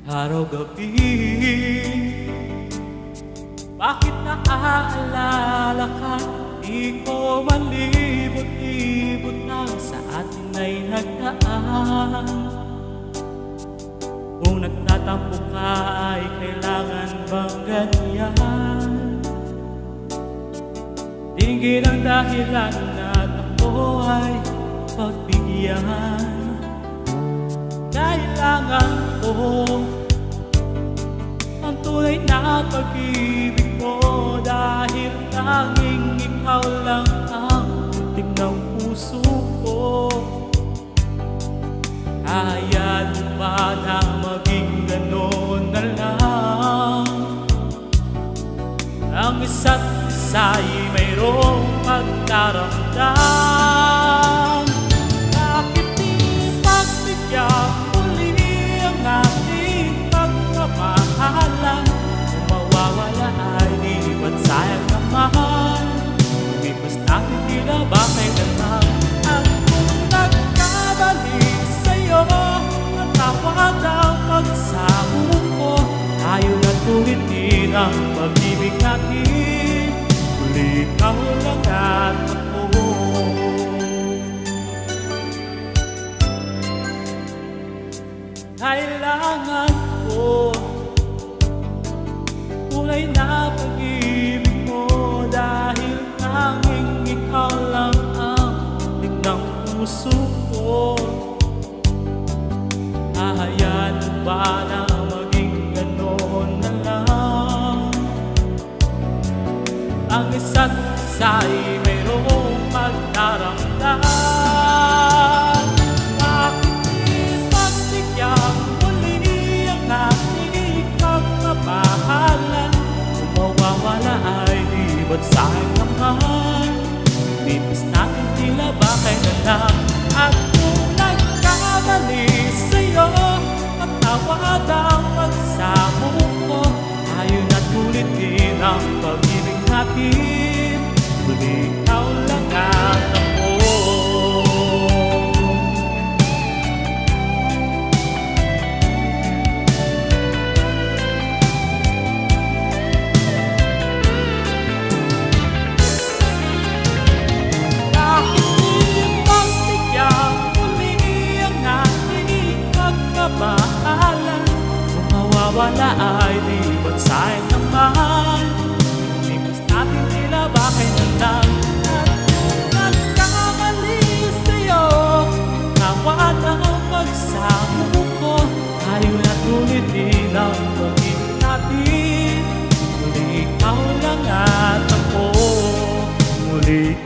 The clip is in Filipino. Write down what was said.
Araw-gabi, bakit naaalala ka? Di ko malibot-libot na sa atin ay nagdaan. Kung nagtatampo ka ay kailangan bang ganyan? Tingin ang dahilan at ako ay pagbigyan. Kailangan ko ang tunay na pag-ibig mo, dahil tanging ikaw lang ang putik ng puso ko. Kaya ba na maging gano'n na lang? Ang isa't isa'y mayroong pagdaramdam. Bakit di pagbigyan muli ang ating pagmamahalan? Kung mawawala ay di ba't sayang naman? Lumipas natin tila ba kailanman? At kung nagkabalik sa'yo, natawag ang pagsamo ko. Tayo na't ulitin ang pag-ibig natin, muli ikaw lang at ako. Kailangan ko tunay na pag-ibig mo, dahil tanging ikaw lang ang putik ng puso ko. Hayaan mo ba na maging gano'n na lang? Ang isa't isa'y mayroong pagdaramdam. Bakit di pagbigyan muli ang ating pagmamahalan? Kung mawawala ay di ba't sayang naman? Lipas natin tila ba kailanman? At kung nagkamali sa'yo, matawad ang pagsamo ko. Tayo na't ulitin ang pag-ibig natin, muli ikaw lang at ako. Bakit di pagbigyan muli ang ating pagmamahalan? Kung mawawala ay di ba't sayang naman? Lipas natin tila ba kailanman? At kung nagkamali sa'yo, tawad ang pagsamo ko. Tayo na't ulitin ang pag-ibig natin, muli ikaw lang at ako, muli